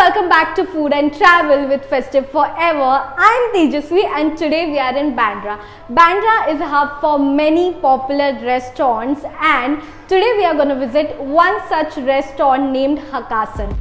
welcome back to Food and Travel with Festive Forever. I'm Tejasvi and today we are in Bandra. Bandra is a hub for many popular restaurants and today we are going to visit one such restaurant named Hakkasan.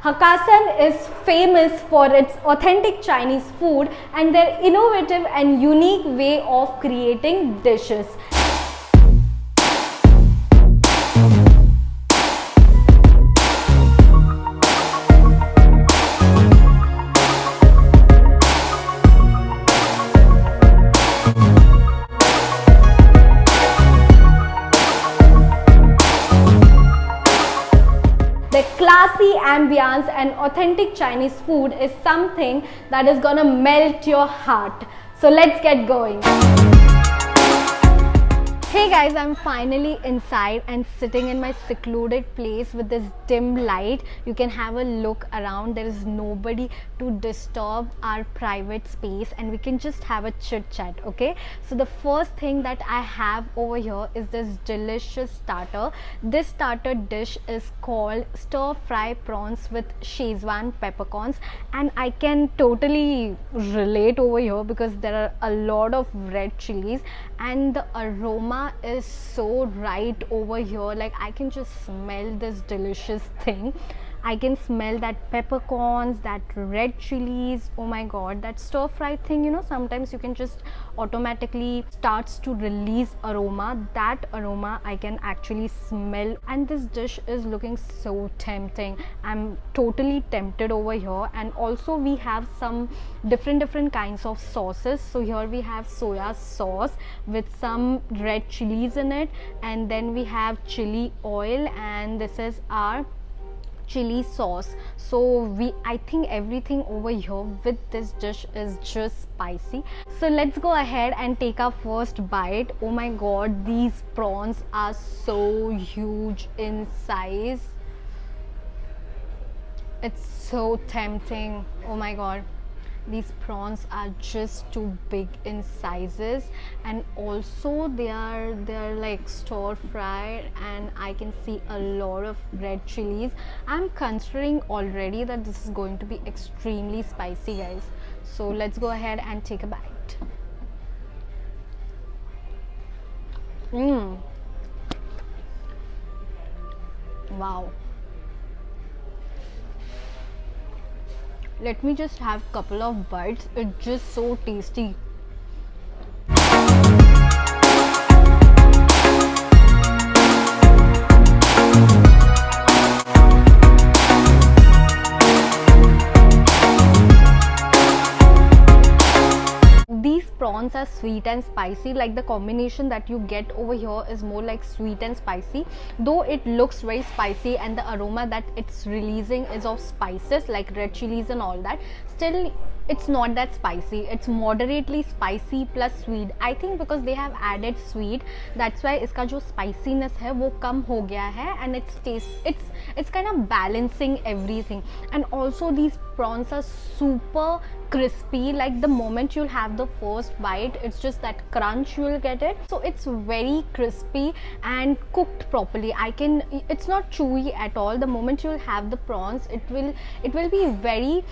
Hakkasan is famous for its authentic Chinese food and their innovative and unique way of creating dishes. The classy ambience and authentic Chinese food is something that is gonna melt your heart. So let's get going. Hey guys, I'm finally inside and sitting in my secluded place with this dim light. You can have a look around. There is nobody to disturb our private space and we can just have a chit chat, okay? So the first thing that I have over here is this delicious starter. This starter dish is called stir fry prawns with Szechuan peppercorns, and I can totally relate over here because there are a lot of red chilies and the aroma is so right over here. Like I can just smell this delicious thing. I can smell that peppercorns, that red chilies. Oh my god, that stir fry thing, you know, sometimes you can just automatically starts to release aroma. That aroma I can actually smell, and this dish is looking so tempting. I'm totally tempted over here. And also we have some different kinds of sauces. So here we have soya sauce with some red chilies in it, and then we have chili oil, and this is our chili sauce. So I think everything over here with this dish is just spicy. So let's go ahead and take our first bite. Oh my god, these prawns are so huge in size. It's so tempting. Oh my god, these prawns are just too big in sizes, and also they are like stir fried, and I can see a lot of red chilies. I'm considering already that this is going to be extremely spicy, guys. So let's go ahead and take a bite. Wow. Let me just have couple of bites. It's just so tasty. These prawns are sweet and spicy. Like the combination that you get over here is more like sweet and spicy, though it looks very spicy, and the aroma that it's releasing is of spices like red chilies and all that. Still, it's not that spicy. It's moderately spicy plus sweet. I think because they have added sweet, that's why इसका जो spiciness है वो कम हो गया है, and it's kind of balancing everything. And also these prawns are super crispy. Like the moment you'll have the first bite, it's just that crunch you'll get it. So it's very crispy and cooked properly. It's not chewy at all. The moment you'll have the prawns, it will be very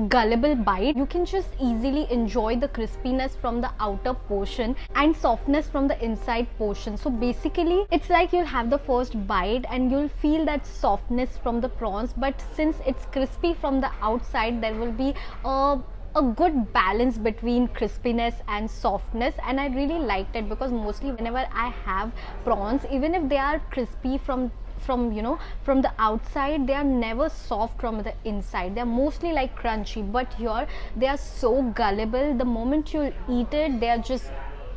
gullible bite. You can just easily enjoy the crispiness from the outer portion and softness from the inside portion. So basically it's like you'll have the first bite and you'll feel that softness from the prawns, but since it's crispy from the outside, there will be a a good balance between crispiness and softness, and I really liked it because mostly whenever I have prawns, even if they are crispy from you know from the outside, they are never soft from the inside. They are mostly like crunchy, but here they are so gullible. The moment you eat it, they are just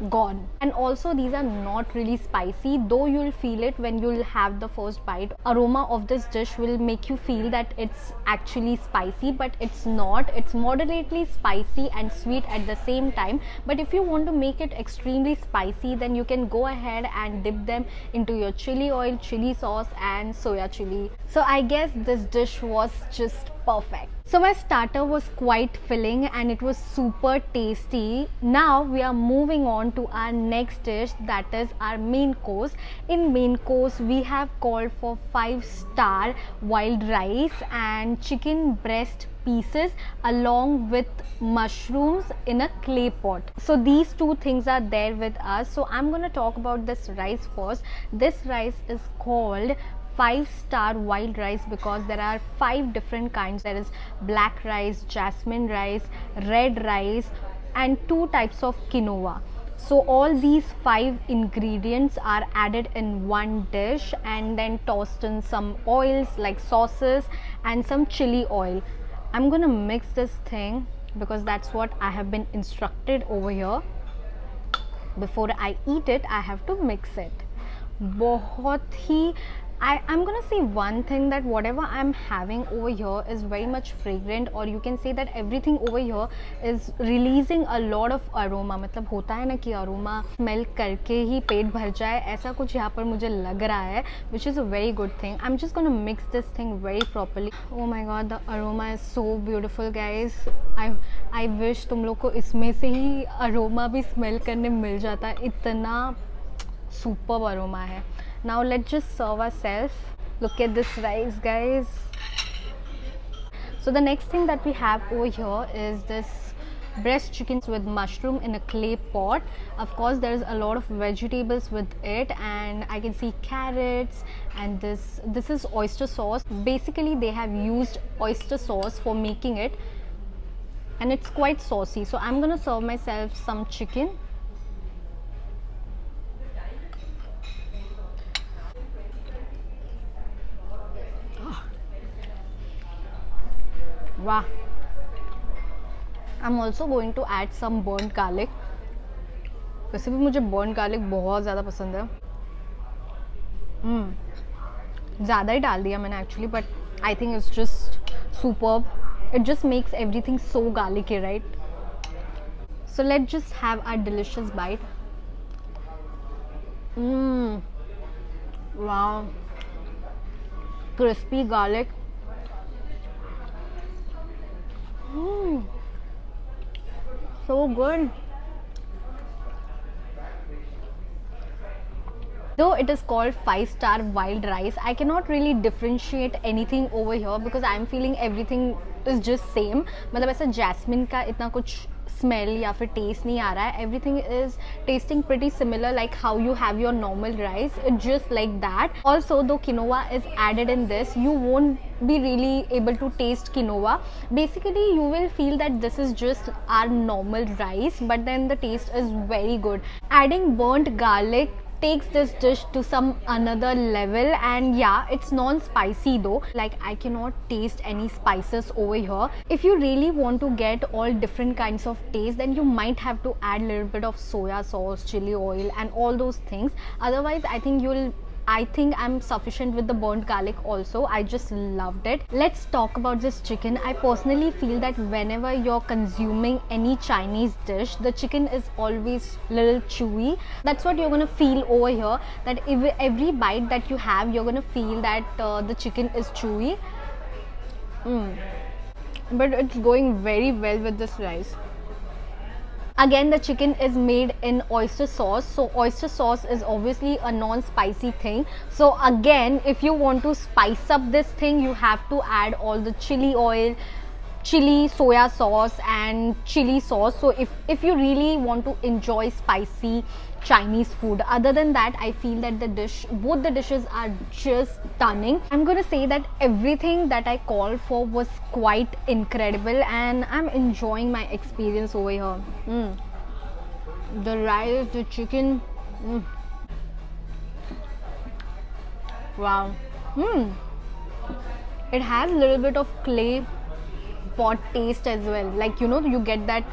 gone. And also these are not really spicy, though you'll feel it when you'll have the first bite. Aroma of this dish will make you feel that it's actually spicy, but it's not. It's moderately spicy and sweet at the same time. But if you want to make it extremely spicy, then you can go ahead and dip them into your chili oil, chili sauce and soya chili. So I guess this dish was just perfect. So my starter was quite filling and it was super tasty. Now we are moving on to our next dish, that is our main course. In main course we have called for 5-star wild rice and chicken breast pieces along with mushrooms in a clay pot. So these two things are there with us. So I'm going to talk about this rice first. This rice is called 5-star wild rice because there are 5 different kinds. There is black rice, jasmine rice, red rice and 2 types of quinoa. So all these 5 ingredients are added in one dish and then tossed in some oils like sauces and some chili oil. I'm gonna mix this thing because that's what I have been instructed over here. Before I eat it, I have to mix it. बहुत ही I'm gonna say one thing, that whatever I'm having over here is very much fragrant, or you can say that everything over here is releasing a lot of aroma. मतलब होता है ना कि aroma smell करके ही पेट भर जाए, ऐसा कुछ यहाँ पर मुझे लग रहा है, which is a very good thing. I'm just gonna mix this thing very properly. Oh my god, the aroma is so beautiful guys. I wish तुम लोग को इसमें से ही aroma भी smell करने मिल जाता, इतना superb aroma है. Now let's just serve ourselves. Look at this rice guys. So the next thing that we have over here is this breast chicken with mushroom in a clay pot. Of course there is a lot of vegetables with it, and I can see carrots, and this is oyster sauce. Basically they have used oyster sauce for making it, and it's quite saucy. So I'm gonna serve myself some chicken. Wow. I'm also going to add some burnt garlic. वैसे भी मुझे burnt garlic बहुत ज़्यादा पसंद है. ज़्यादा ही डाल दिया मैंने actually, but I think it's just superb. It just makes everything so garlicky, right? So let's just have a delicious bite. Wow. Crispy garlic. So good. Though it is called 5-star wild rice, I cannot really differentiate anything over here because I am feeling everything is just same. मतलब ऐसा jasmine का इतना कुछ smell या फिर taste नहीं आ रहा है. Everything is tasting pretty similar like how you have your normal rice. It's just like that. Also, though quinoa is added in this, you won't be really able to taste quinoa. Basically you will feel that this is just our normal rice, but then the taste is very good. Adding burnt garlic takes this dish to some another level, and yeah, it's non-spicy though. Like I cannot taste any spices over here. If you really want to get all different kinds of taste, then you might have to add a little bit of soya sauce, chili oil and all those things. Otherwise I think I'm sufficient with the burnt garlic also. I just loved it. Let's talk about this chicken. I personally feel that whenever you're consuming any Chinese dish, the chicken is always little chewy. That's what you're gonna feel over here, that every bite that you have, you're gonna feel that the chicken is chewy. But it's going very well with this rice. Again, the chicken is made in oyster sauce. So oyster sauce is obviously a non-spicy thing. So again, if you want to spice up this thing, you have to add all the chili oil, chili soya sauce and chili sauce. So if you really want to enjoy spicy Chinese food, other than that, I feel that both the dishes are just stunning. I'm gonna say that everything that I called for was quite incredible, and I'm enjoying my experience over here. The rice, the chicken, wow. It has a little bit of clay pot taste as well, like you get that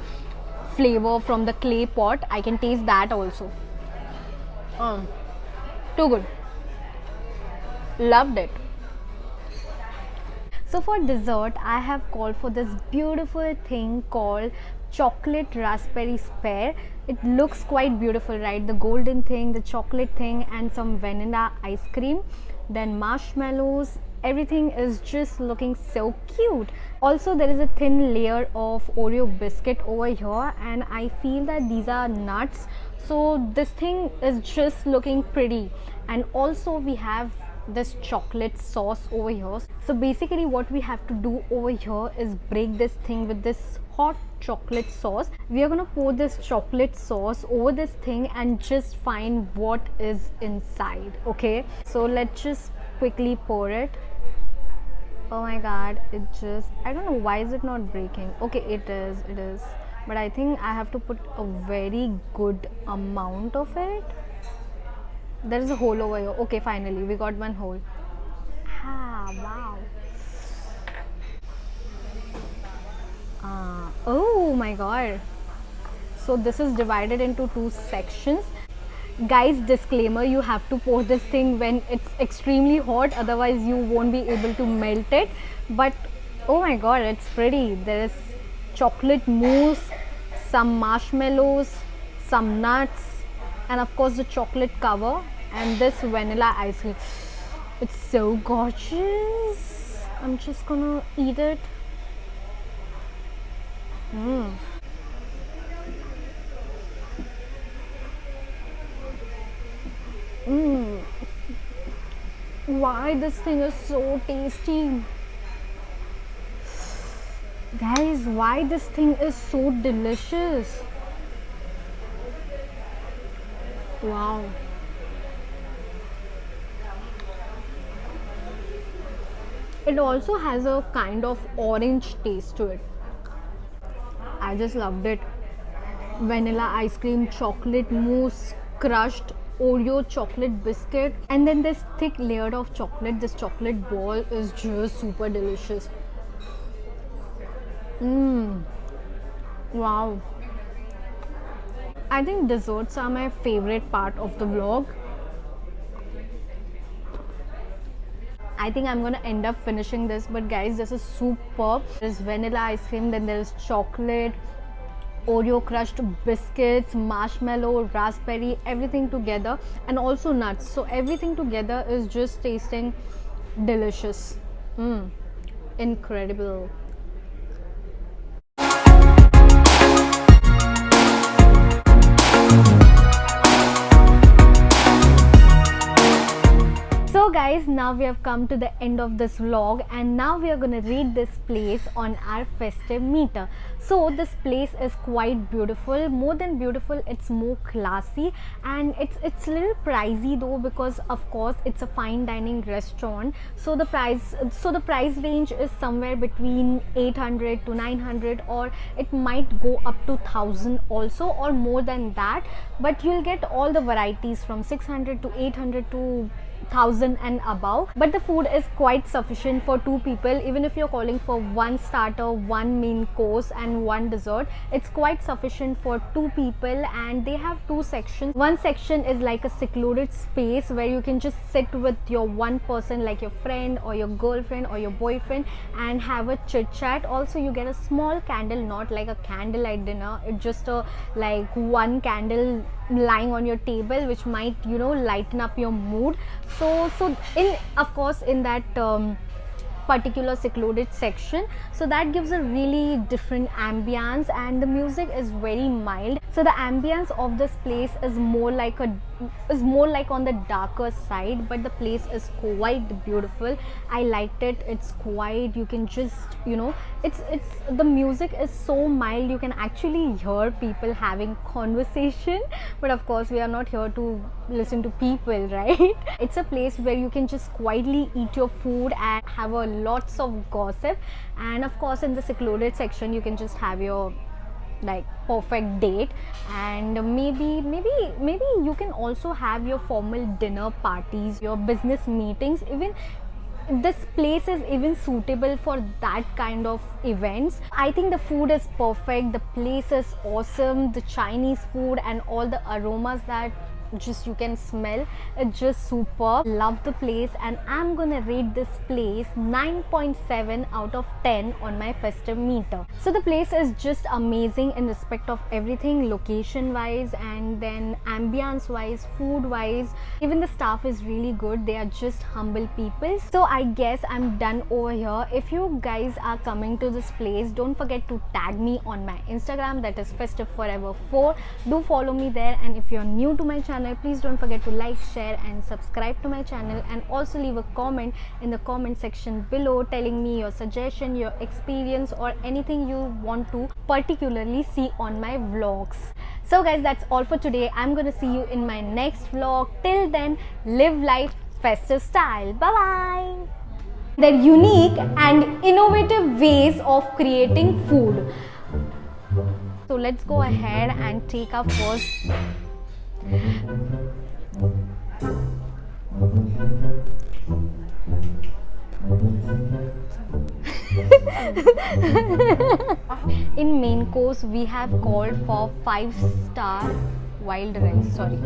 flavor from the clay pot. I can taste that also. Too good, loved it. So for dessert, I have called for this beautiful thing called chocolate raspberry spare. It looks quite beautiful, right? The golden thing, the chocolate thing, and some vanilla ice cream, then marshmallows. Everything is just looking so cute. Also, there is a thin layer of Oreo biscuit over here, and I feel that these are nuts, so this thing is just looking pretty. And also we have this chocolate sauce over here. So basically what we have to do over here is break this thing with this hot chocolate sauce. We are gonna pour this chocolate sauce over this thing and just find what is inside. Okay, so let's just quickly pour it. Oh my god, I don't know why is it not breaking. Okay, it is, but I think I have to put a very good amount of it. There is a hole over here. Okay, finally we got one hole. Wow. Oh my god, so this is divided into two sections. Guys, disclaimer, you have to pour this thing when it's extremely hot, otherwise you won't be able to melt it. But oh my god, it's pretty. There is chocolate mousse, some marshmallows, some nuts, and of course the chocolate cover, and this vanilla ice cream. It's so gorgeous. I'm just gonna eat it. Why this thing is so tasty, guys? Why this thing is so delicious? Wow. It also has a kind of orange taste to it. I just loved it. Vanilla ice cream, chocolate mousse, crushed Oreo chocolate biscuit, and then this thick layer of chocolate. This chocolate ball is just super delicious. Wow. I think desserts are my favorite part of the vlog. I think I'm gonna end up finishing this, but guys, this is superb. There's vanilla ice cream, then there's chocolate, Oreo crushed biscuits, marshmallow, raspberry, everything together, and also nuts. So everything together is just tasting delicious. Incredible. So guys, now we have come to the end of this vlog, and now we are going to rate this place on our festive meter. So this place is quite beautiful. More than beautiful, it's more classy, and it's a little pricey though, because of course it's a fine dining restaurant. So the price range is somewhere between 800 to 900, or it might go up to 1000 also, or more than that. But you'll get all the varieties from 600 to 800 to 1000 and above. But the food is quite sufficient for two people. Even if you're calling for one starter, one main course, and one dessert, it's quite sufficient for two people. And they have two sections. One section is like a secluded space where you can just sit with your one person, like your friend or your girlfriend or your boyfriend, and have a chit chat. Also, you get a small candle, not like a candlelight dinner. It's just a like one candle lying on your table, which might lighten up your mood. So in, of course, in that particular secluded section, so that gives a really different ambience, and the music is very mild. So the ambience of this place is more like a is more like on the darker side, but the place is quite beautiful. I liked it. It's quiet. You can just, you know, it's the music is so mild. You can actually hear people having conversation, but of course we are not here to listen to people, right? It's a place where you can just quietly eat your food and have a lots of gossip, and of course in the secluded section you can just have your like perfect date, and maybe you can also have your formal dinner parties, your business meetings. Even this place is even suitable for that kind of events. I think the food is perfect, the place is awesome, the Chinese food and all the aromas that just you can smell, it's just super. Love the place, and I'm gonna rate this place 9.7 out of 10 on my festive meter. So the place is just amazing in respect of everything, location wise, and then ambience wise, food wise. Even the staff is really good. They are just humble people. So I guess I'm done over here. If you guys are coming to this place, don't forget to tag me on my Instagram, that is Festive Forever 4. Do follow me there, and if you're new to my channel, please don't forget to like, share and subscribe to my channel, and also leave a comment in the comment section below telling me your suggestion, your experience, or anything you want to particularly see on my vlogs. So guys, that's all for today. I'm gonna see you in my next vlog. Till then, live life festive style. Bye bye. They're unique and innovative ways of creating food. So let's go ahead and take our first. In main course we have called for 5-star wild rice. Sorry.